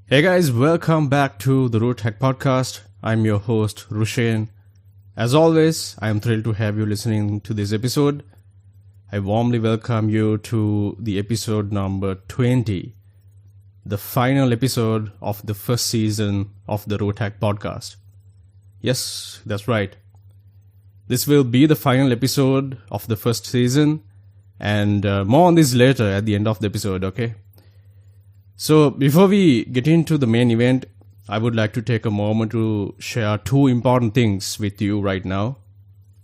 Hey guys, welcome back to the Root Hack Podcast. I'm your host, Rushain. As always, I am thrilled to have you listening to this episode. I warmly welcome you to the episode number 20, the final episode of the first season of the Root Hack Podcast. Yes, that's right. This will be the final episode of the first season, and more on this later at the end of the episode, okay? So before we get into the main event, I would like to take a moment to share two important things with you right now.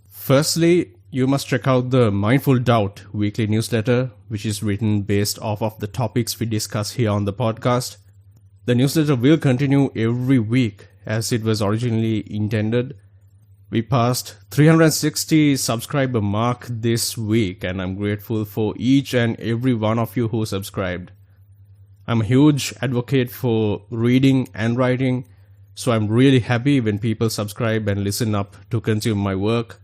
Firstly, you must check out the Mindful Doubt weekly newsletter, which is written based off of the topics we discuss here on the podcast. The newsletter will continue every week as it was originally intended. We passed 360 subscriber mark this week, and I'm grateful for each and every one of you who subscribed. I'm a huge advocate for reading and writing, so I'm really happy when people subscribe and listen up to consume my work,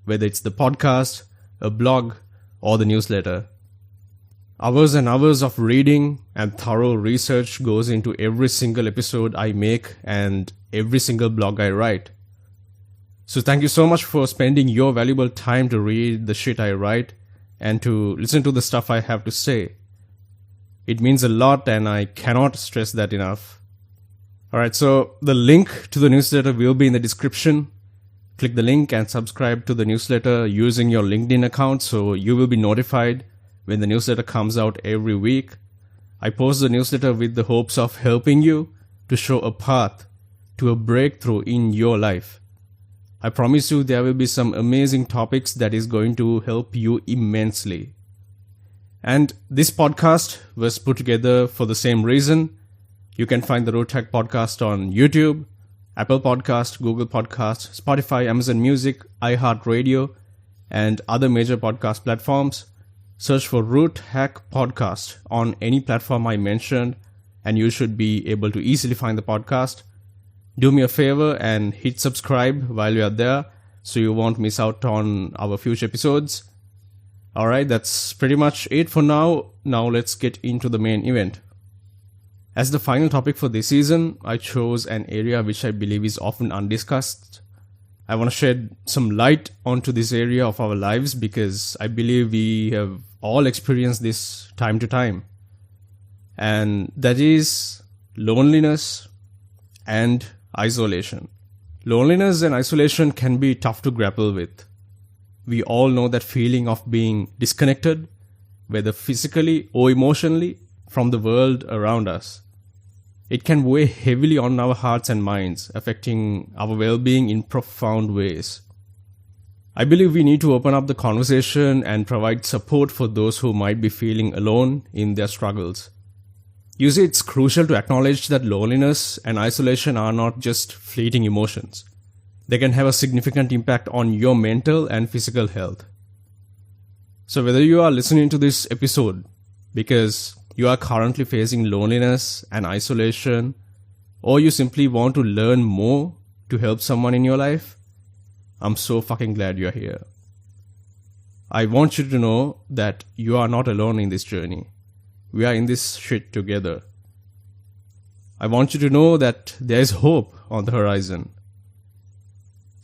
whether it's the podcast, a blog, or the newsletter. Hours and hours of reading and thorough research goes into every single episode I make and every single blog I write. So thank you so much for spending your valuable time to read the shit I write and to listen to the stuff I have to say. It means a lot and I cannot stress that enough. Alright, so the link to the newsletter will be in the description. Click the link and subscribe to the newsletter using your LinkedIn account so you will be notified when the newsletter comes out every week. I post the newsletter with the hopes of helping you to show a path to a breakthrough in your life. I promise you there will be some amazing topics that is going to help you immensely. And this podcast was put together for the same reason. You can find the Root Hack Podcast on YouTube, Apple Podcast, Google Podcast, Spotify, Amazon Music, iHeartRadio, and other major podcast platforms. Search for Root Hack Podcast on any platform I mentioned, and you should be able to easily find the podcast. Do me a favor and hit subscribe while you are there so you won't miss out on our future episodes. Alright, that's pretty much it for now. Now let's get into the main event. As the final topic for this season, I chose an area which I believe is often undiscussed. I want to shed some light onto this area of our lives because I believe we have all experienced this time to time. And that is loneliness and isolation. Loneliness and isolation can be tough to grapple with. We all know that feeling of being disconnected, whether physically or emotionally, from the world around us. It can weigh heavily on our hearts and minds, affecting our well-being in profound ways. I believe we need to open up the conversation and provide support for those who might be feeling alone in their struggles. You see, it's crucial to acknowledge that loneliness and isolation are not just fleeting emotions. They can have a significant impact on your mental and physical health. So whether you are listening to this episode because you are currently facing loneliness and isolation, or you simply want to learn more to help someone in your life, I'm so fucking glad you're here. I want you to know that you are not alone in this journey. We are in this shit together. I want you to know that there is hope on the horizon.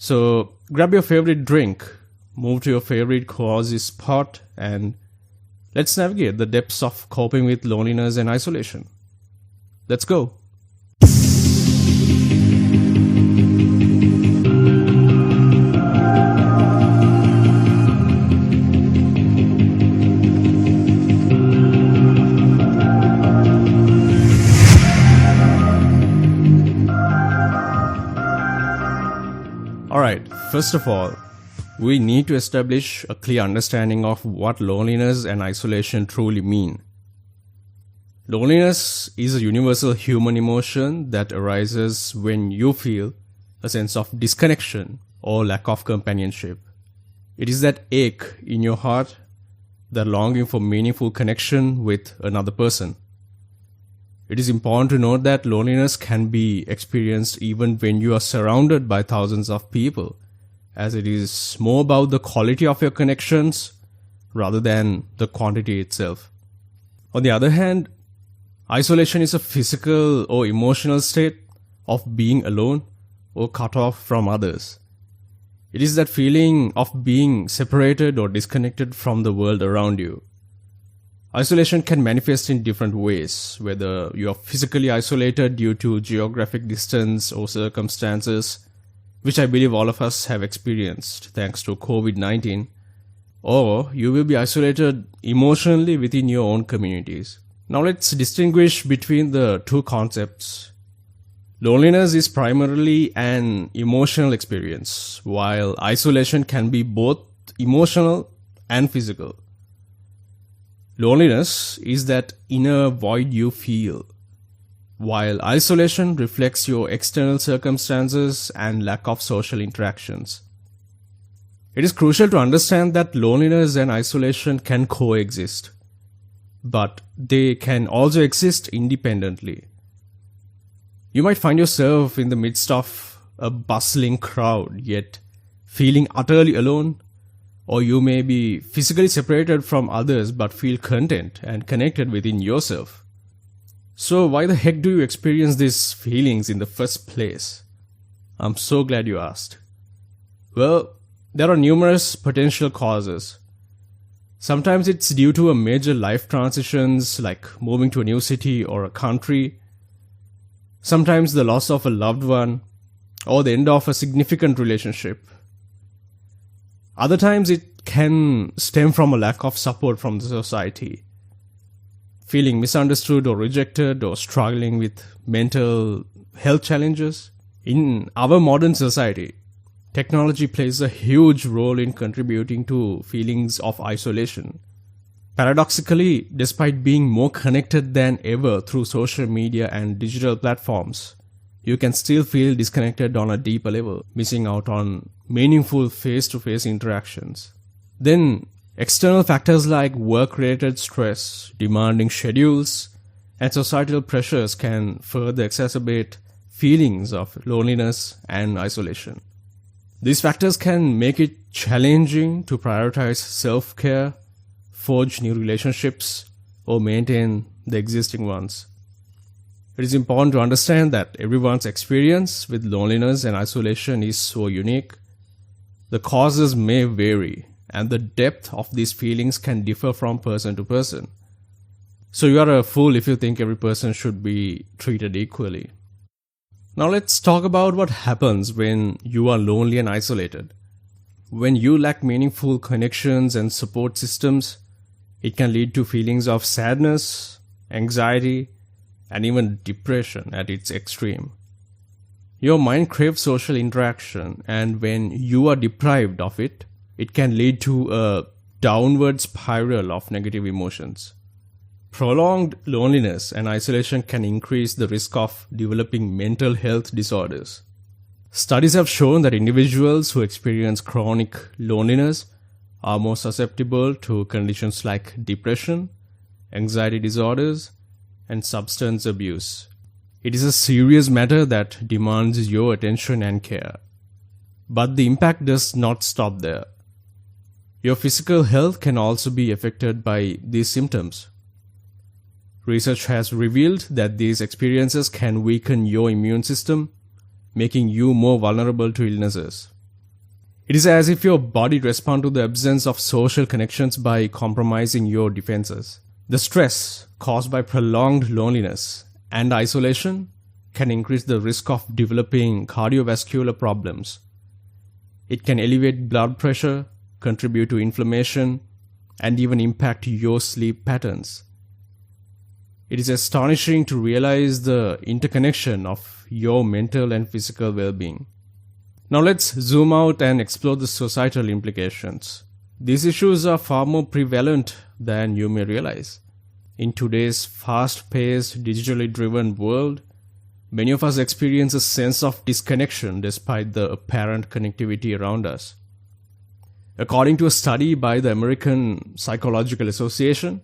So grab your favorite drink, move to your favorite cozy spot, and let's navigate the depths of coping with loneliness and isolation. Let's go. Alright, first of all, we need to establish a clear understanding of what loneliness and isolation truly mean. Loneliness is a universal human emotion that arises when you feel a sense of disconnection or lack of companionship. It is that ache in your heart, that longing for meaningful connection with another person. It is important to note that loneliness can be experienced even when you are surrounded by thousands of people, as it is more about the quality of your connections rather than the quantity itself. On the other hand, Isolation is a physical or emotional state of being alone or cut off from others. It is that feeling of being separated or disconnected from the world around you. Isolation can manifest in different ways, whether you are physically isolated due to geographic distance or circumstances, which I believe all of us have experienced thanks to COVID-19, or you will be isolated emotionally within your own communities. Now let's distinguish between the two concepts. Loneliness is primarily an emotional experience, while isolation can be both emotional and physical. Loneliness is that inner void you feel, while isolation reflects your external circumstances and lack of social interactions. It is crucial to understand that loneliness and isolation can coexist, but they can also exist independently. You might find yourself in the midst of a bustling crowd, yet feeling utterly alone, or you may be physically separated from others but feel content and connected within yourself. So why the heck do you experience these feelings in the first place? I'm so glad you asked. Well, there are numerous potential causes. Sometimes it's due to a major life transitions like moving to a new city or a country. Sometimes the loss of a loved one or the end of a significant relationship. Other times it can stem from a lack of support from the society. Feeling misunderstood or rejected or struggling with mental health challenges. In our modern society, technology plays a huge role in contributing to feelings of isolation. Paradoxically, despite being more connected than ever through social media and digital platforms, you can still feel disconnected on a deeper level, missing out on meaningful face-to-face interactions. Then, external factors like work-related stress, demanding schedules, and societal pressures can further exacerbate feelings of loneliness and isolation. These factors can make it challenging to prioritize self-care, forge new relationships, or maintain the existing ones. It is important to understand that everyone's experience with loneliness and isolation is so unique. The causes may vary, and the depth of these feelings can differ from person to person. So you are a fool if you think every person should be treated equally. Now let's talk about what happens when you are lonely and isolated. When you lack meaningful connections and support systems, it can lead to feelings of sadness, anxiety, and even depression at its extreme. Your mind craves social interaction, and when you are deprived of it, it can lead to a downward spiral of negative emotions. Prolonged loneliness and isolation can increase the risk of developing mental health disorders. Studies have shown that individuals who experience chronic loneliness are more susceptible to conditions like depression, anxiety disorders, and substance abuse. It is a serious matter that demands your attention and care. But the impact does not stop there. Your physical health can also be affected by these symptoms. Research has revealed that these experiences can weaken your immune system, making you more vulnerable to illnesses. It is as if your body responds to the absence of social connections by compromising your defenses. The stress caused by prolonged loneliness and isolation can increase the risk of developing cardiovascular problems. It can elevate blood pressure, contribute to inflammation, and even impact your sleep patterns. It is astonishing to realize the interconnection of your mental and physical well-being. Now let's zoom out and explore the societal implications. These issues are far more prevalent than you may realize. In today's fast-paced, digitally driven world, many of us experience a sense of disconnection despite the apparent connectivity around us. According to a study by the American Psychological Association,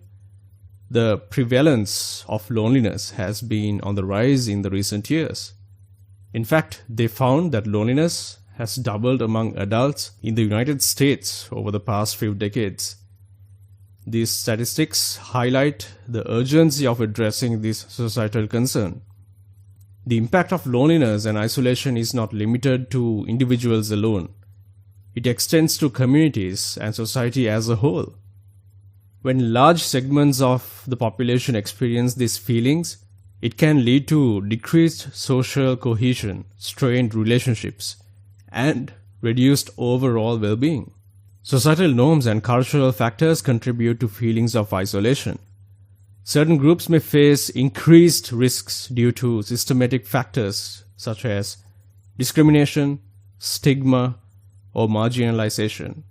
the prevalence of loneliness has been on the rise in the recent years. In fact, they found that loneliness has doubled among adults in the United States over the past few decades. These statistics highlight the urgency of addressing this societal concern. The impact of loneliness and isolation is not limited to individuals alone. It extends to communities and society as a whole. When large segments of the population experience these feelings, it can lead to decreased social cohesion, strained relationships, and reduced overall well-being. Societal norms and cultural factors contribute to feelings of isolation. Certain groups may face increased risks due to systematic factors such as discrimination, stigma, or marginalization.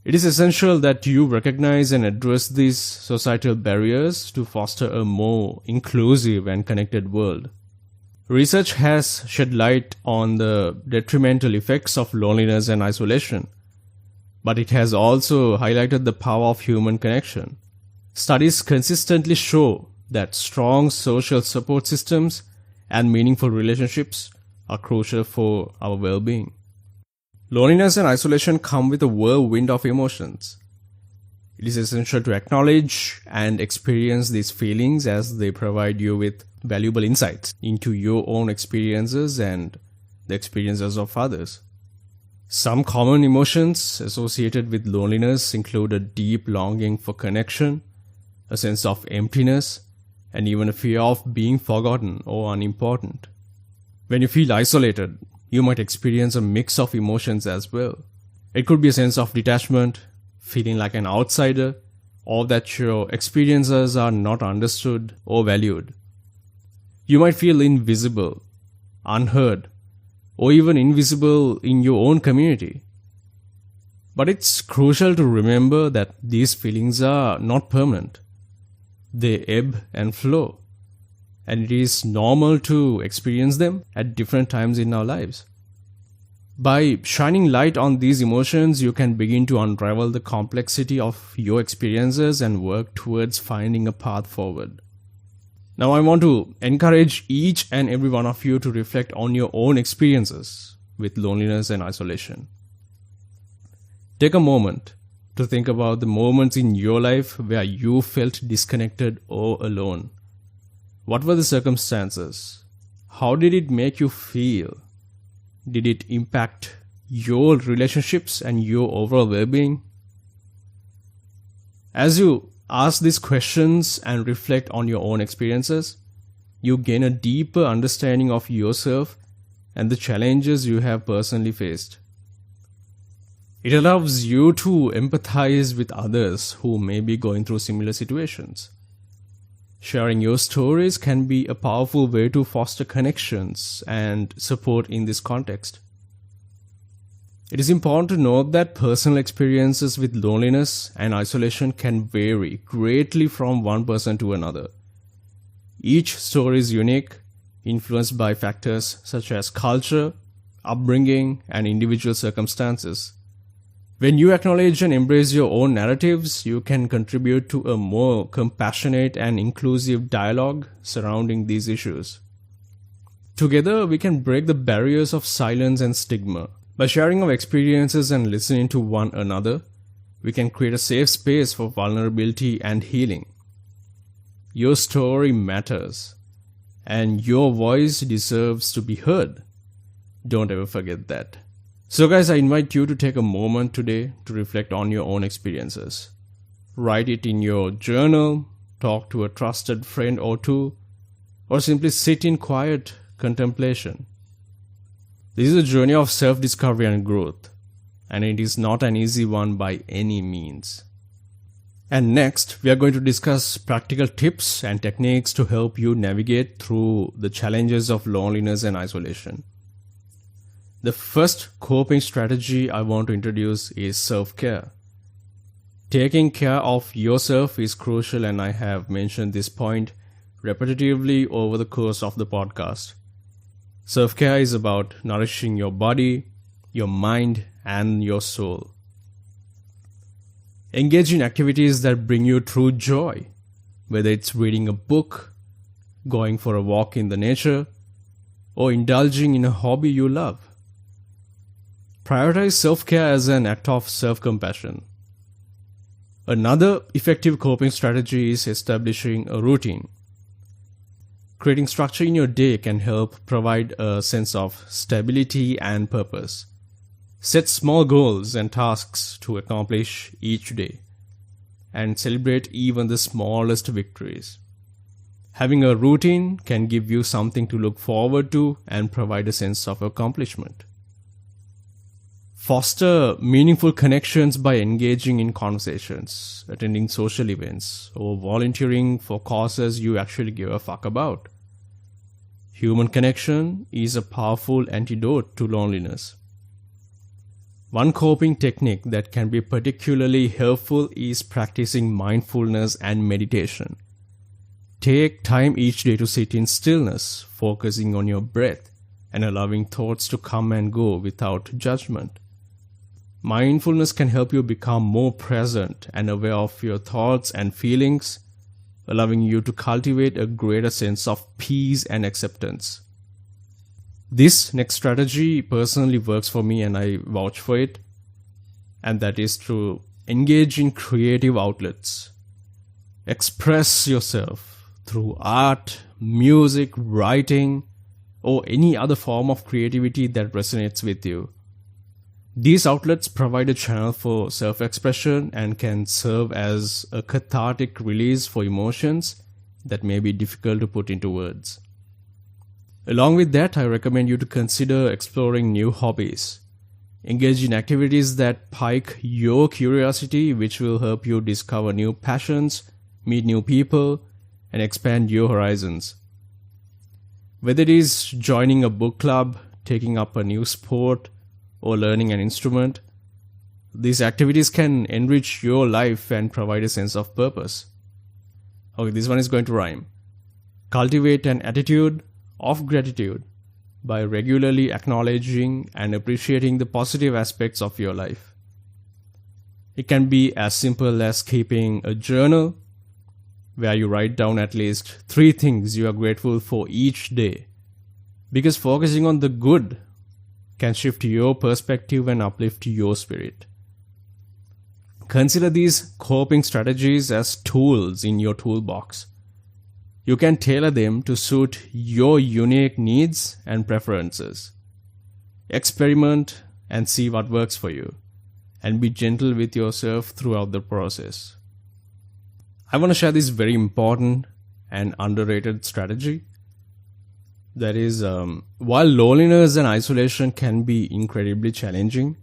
It is essential that you recognize and address these societal barriers to foster a more inclusive and connected world. Research has shed light on the detrimental effects of loneliness and isolation, but it has also highlighted the power of human connection. Studies consistently show that strong social support systems and meaningful relationships are crucial for our well-being. Loneliness and isolation come with a whirlwind of emotions. It is essential to acknowledge and experience these feelings as they provide you with valuable insights into your own experiences and the experiences of others. Some common emotions associated with loneliness include a deep longing for connection, a sense of emptiness, and even a fear of being forgotten or unimportant. When you feel isolated, you might experience a mix of emotions as well. It could be a sense of detachment, feeling like an outsider, or that your experiences are not understood or valued. You might feel invisible, unheard, or even invisible in your own community. But it's crucial to remember that these feelings are not permanent. They ebb and flow, and it is normal to experience them at different times in our lives. By shining light on these emotions, you can begin to unravel the complexity of your experiences and work towards finding a path forward. Now, I want to encourage each and every one of you to reflect on your own experiences with loneliness and isolation. Take a moment to think about the moments in your life where you felt disconnected or alone. What were the circumstances? How did it make you feel? Did it impact your relationships and your overall well-being? As you ask these questions and reflect on your own experiences, you gain a deeper understanding of yourself and the challenges you have personally faced. It allows you to empathize with others who may be going through similar situations. Sharing your stories can be a powerful way to foster connections and support in this context. It is important to note that personal experiences with loneliness and isolation can vary greatly from one person to another. Each story is unique, influenced by factors such as culture, upbringing, and individual circumstances. When you acknowledge and embrace your own narratives, you can contribute to a more compassionate and inclusive dialogue surrounding these issues. Together, we can break the barriers of silence and stigma. By sharing our experiences and listening to one another, we can create a safe space for vulnerability and healing. Your story matters, and your voice deserves to be heard. Don't ever forget that. So guys, I invite you to take a moment today to reflect on your own experiences. Write it in your journal, talk to a trusted friend or two, or simply sit in quiet contemplation. This is a journey of self-discovery and growth, and it is not an easy one by any means. And next, we are going to discuss practical tips and techniques to help you navigate through the challenges of loneliness and isolation. The first coping strategy I want to introduce is self-care. Taking care of yourself is crucial, and I have mentioned this point repetitively over the course of the podcast. Self-care is about nourishing your body, your mind, and your soul. Engage in activities that bring you true joy, whether it's reading a book, going for a walk in the nature, or indulging in a hobby you love. Prioritize self-care as an act of self-compassion. Another effective coping strategy is establishing a routine. Creating structure in your day can help provide a sense of stability and purpose. Set small goals and tasks to accomplish each day, and celebrate even the smallest victories. Having a routine can give you something to look forward to and provide a sense of accomplishment. Foster meaningful connections by engaging in conversations, attending social events, or volunteering for causes you actually give a fuck about. Human connection is a powerful antidote to loneliness. One coping technique that can be particularly helpful is practicing mindfulness and meditation. Take time each day to sit in stillness, focusing on your breath and allowing thoughts to come and go without judgment. Mindfulness can help you become more present and aware of your thoughts and feelings, allowing you to cultivate a greater sense of peace and acceptance. This next strategy personally works for me and I vouch for it, and that is to engage in creative outlets. Express yourself through art, music, writing, or any other form of creativity that resonates with you. These outlets provide a channel for self-expression and can serve as a cathartic release for emotions that may be difficult to put into words. Along with that, I recommend you to consider exploring new hobbies. Engage in activities that pique your curiosity, which will help you discover new passions, meet new people, and expand your horizons. Whether it is joining a book club, taking up a new sport, or learning an instrument, these activities can enrich your life and provide a sense of purpose. Okay, this one is going to rhyme. Cultivate an attitude of gratitude by regularly acknowledging and appreciating the positive aspects of your life. It can be as simple as keeping a journal where you write down at least 3 things you are grateful for each day, because focusing on the good can shift your perspective and uplift your spirit. Consider these coping strategies as tools in your toolbox. You can tailor them to suit your unique needs and preferences. Experiment and see what works for you, and be gentle with yourself throughout the process. I want to share this very important and underrated strategy. That is, while loneliness and isolation can be incredibly challenging,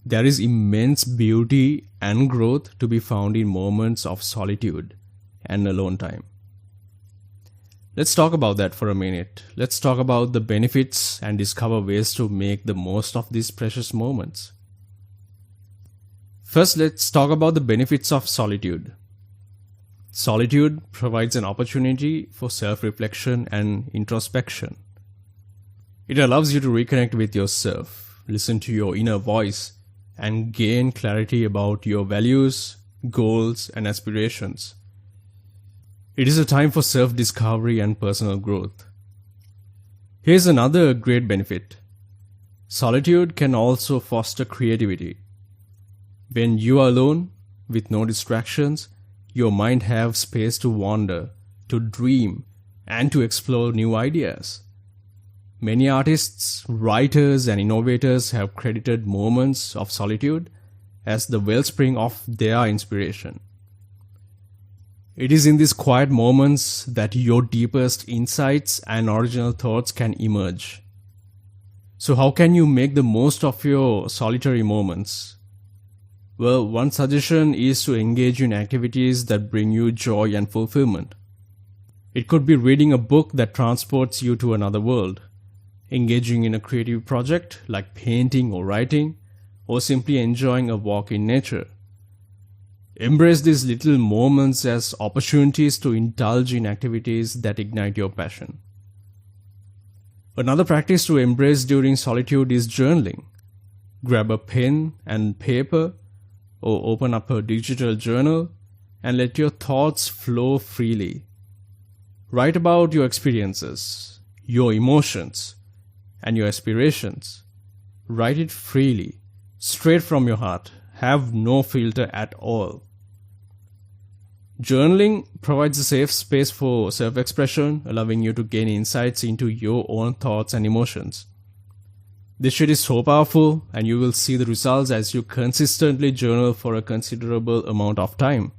there is immense beauty and growth to be found in moments of solitude and alone time. Let's talk about that for a minute. Let's talk about the benefits and discover ways to make the most of these precious moments. First, let's talk about the benefits of solitude. Solitude provides an opportunity for self-reflection and introspection. It allows you to reconnect with yourself, listen to your inner voice, and gain clarity about your values, goals, and aspirations. It is a time for self-discovery and personal growth. Here's another great benefit. Solitude can also foster creativity. When you are alone, with no distractions, your mind has space to wander, to dream, and to explore new ideas. Many artists, writers, and innovators have credited moments of solitude as the wellspring of their inspiration. It is in these quiet moments that your deepest insights and original thoughts can emerge. So how can you make the most of your solitary moments? Well, one suggestion is to engage in activities that bring you joy and fulfillment. It could be reading a book that transports you to another world, engaging in a creative project like painting or writing, or simply enjoying a walk in nature. Embrace these little moments as opportunities to indulge in activities that ignite your passion. Another practice to embrace during solitude is journaling. Grab a pen and paper, or open up a digital journal and let your thoughts flow freely. Write about your experiences, your emotions, and your aspirations. Write it freely, straight from your heart. Have no filter at all. Journaling provides a safe space for self-expression, allowing you to gain insights into your own thoughts and emotions. This shit is so powerful, and you will see the results as you consistently journal for a considerable amount of time.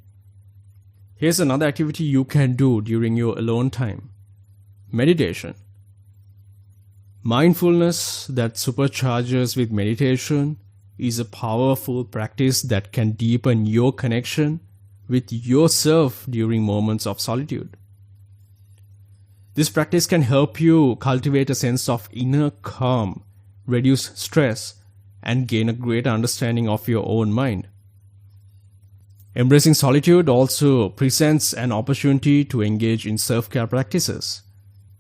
Here's another activity you can do during your alone time. Meditation. Mindfulness that supercharges with meditation is a powerful practice that can deepen your connection with yourself during moments of solitude. This practice can help you cultivate a sense of inner calm, reduce stress, and gain a greater understanding of your own mind. Embracing solitude also presents an opportunity to engage in self-care practices.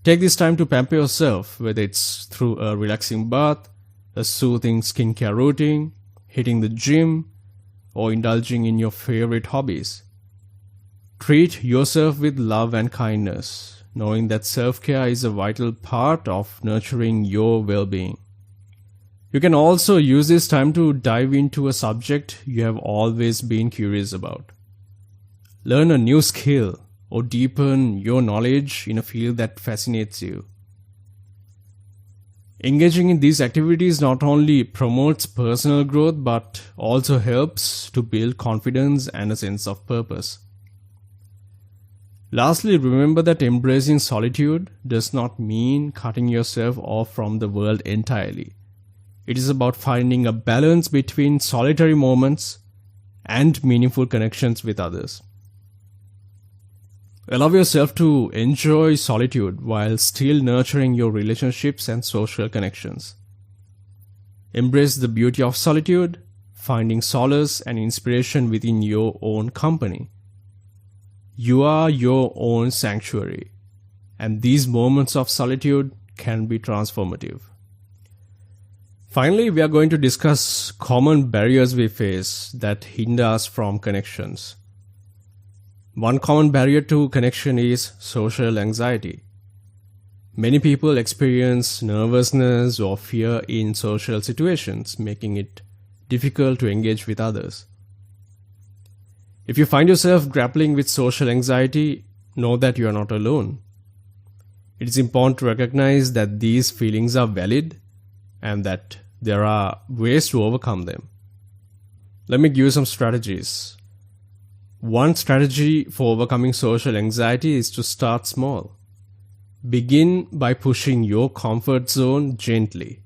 Take this time to pamper yourself, whether it's through a relaxing bath, a soothing skincare routine, hitting the gym, or indulging in your favorite hobbies. Treat yourself with love and kindness, knowing that self-care is a vital part of nurturing your well-being. You can also use this time to dive into a subject you have always been curious about. Learn a new skill or deepen your knowledge in a field that fascinates you. Engaging in these activities not only promotes personal growth but also helps to build confidence and a sense of purpose. Lastly, remember that embracing solitude does not mean cutting yourself off from the world entirely. It is about finding a balance between solitary moments and meaningful connections with others. Allow yourself to enjoy solitude while still nurturing your relationships and social connections. Embrace the beauty of solitude, finding solace and inspiration within your own company. You are your own sanctuary, and these moments of solitude can be transformative. Finally, we are going to discuss common barriers we face that hinder us from connections. One common barrier to connection is social anxiety. Many people experience nervousness or fear in social situations, making it difficult to engage with others. If you find yourself grappling with social anxiety, know that you are not alone. It is important to recognize that these feelings are valid and that there are ways to overcome them. Let me give you some strategies. One strategy for overcoming social anxiety is to start small. Begin by pushing your comfort zone gently.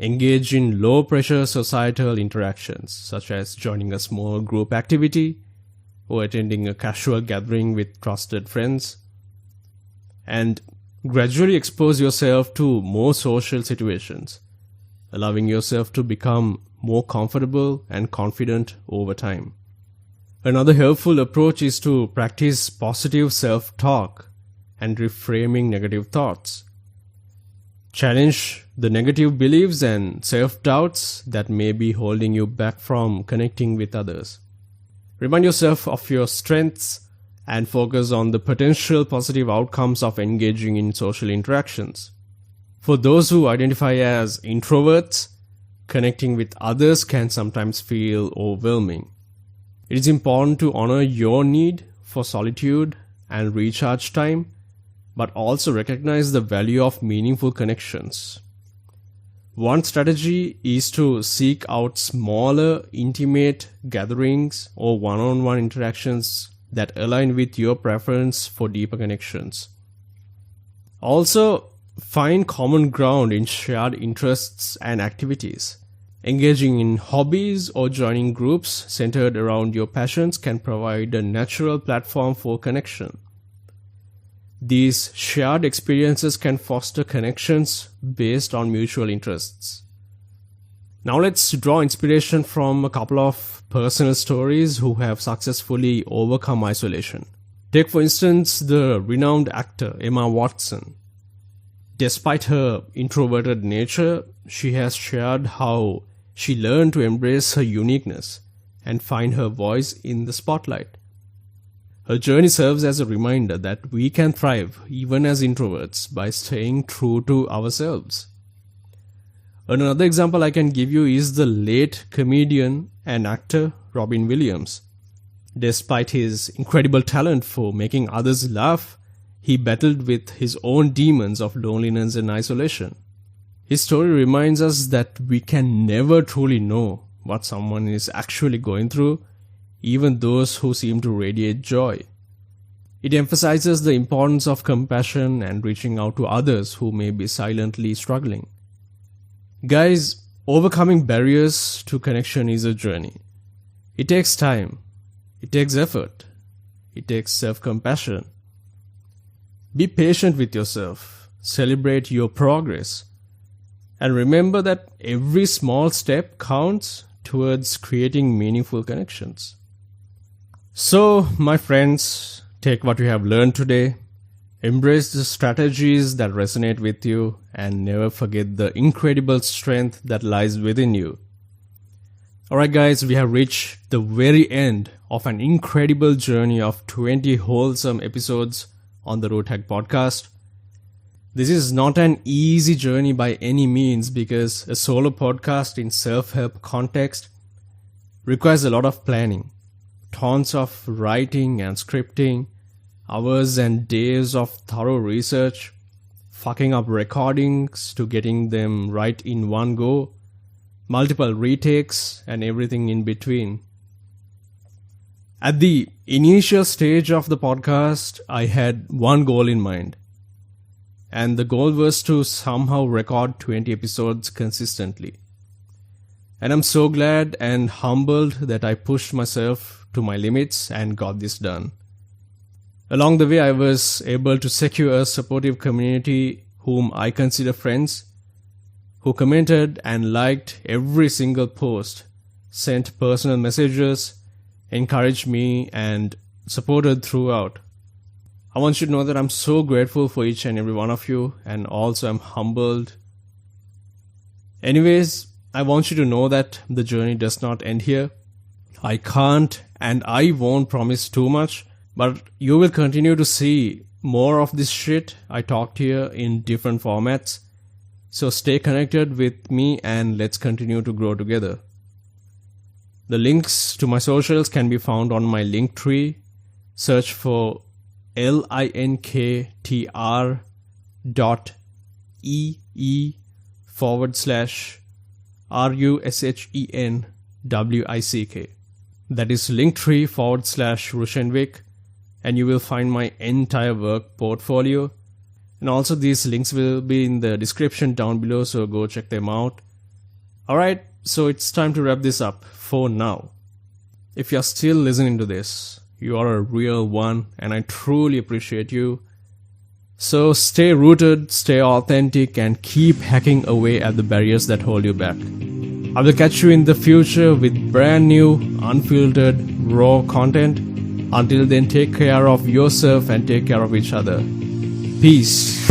Engage in low-pressure societal interactions, such as joining a small group activity or attending a casual gathering with trusted friends. And gradually expose yourself to more social situations, allowing yourself to become more comfortable and confident over time. Another helpful approach is to practice positive self-talk and reframing negative thoughts. Challenge the negative beliefs and self-doubts that may be holding you back from connecting with others. Remind yourself of your strengths and focus on the potential positive outcomes of engaging in social interactions. For those who identify as introverts, connecting with others can sometimes feel overwhelming. It is important to honor your need for solitude and recharge time, but also recognize the value of meaningful connections. One strategy is to seek out smaller, intimate gatherings or one-on-one interactions that align with your preference for deeper connections. Also, find common ground in shared interests and activities. Engaging in hobbies or joining groups centered around your passions can provide a natural platform for connection. These shared experiences can foster connections based on mutual interests. Now let's draw inspiration from a couple of personal stories who have successfully overcome isolation. Take for instance the renowned actor Emma Watson. Despite her introverted nature, she has shared how she learned to embrace her uniqueness and find her voice in the spotlight. Her journey serves as a reminder that we can thrive even as introverts by staying true to ourselves. Another example I can give you is the late comedian and actor Robin Williams. Despite his incredible talent for making others laugh, he battled with his own demons of loneliness and isolation. His story reminds us that we can never truly know what someone is actually going through, even those who seem to radiate joy. It emphasizes the importance of compassion and reaching out to others who may be silently struggling. Guys, overcoming barriers to connection is a journey. It takes time. It takes effort. It takes self-compassion. Be patient with yourself. Celebrate your progress. And remember that every small step counts towards creating meaningful connections. So, my friends, take what you have learned today, embrace the strategies that resonate with you, and never forget the incredible strength that lies within you. Alright guys, we have reached the very end of an incredible journey of 20 wholesome episodes on the Root Hack podcast. This is not an easy journey by any means because a solo podcast in self-help context requires a lot of planning, tons of writing and scripting, hours and days of thorough research, fucking up recordings to getting them right in one go, multiple retakes, and everything in between. At the initial stage of the podcast, I had one goal in mind. And the goal was to somehow record 20 episodes consistently. And I'm so glad and humbled that I pushed myself to my limits and got this done. Along the way, I was able to secure a supportive community whom I consider friends, who commented and liked every single post, sent personal messages, encouraged me, and supported throughout. I want you to know that I'm so grateful for each and every one of you, and also I'm humbled. Anyways, I want you to know that the journey does not end here. I can't and I won't promise too much, but you will continue to see more of this shit I talked here in different formats. So stay connected with me and let's continue to grow together. The links to my socials can be found on my link tree. Search for linktr.ee/RUSHENWICK. That is linktree/Rushenwick, and you will find my entire work portfolio. And also these links will be in the description down below, so go check them out. Alright, so it's time to wrap this up for now. If you're still listening to this, you are a real one, and I truly appreciate you. So stay rooted, stay authentic, and keep hacking away at the barriers that hold you back. I will catch you in the future with brand new, unfiltered, raw content. Until then, take care of yourself and take care of each other. Peace.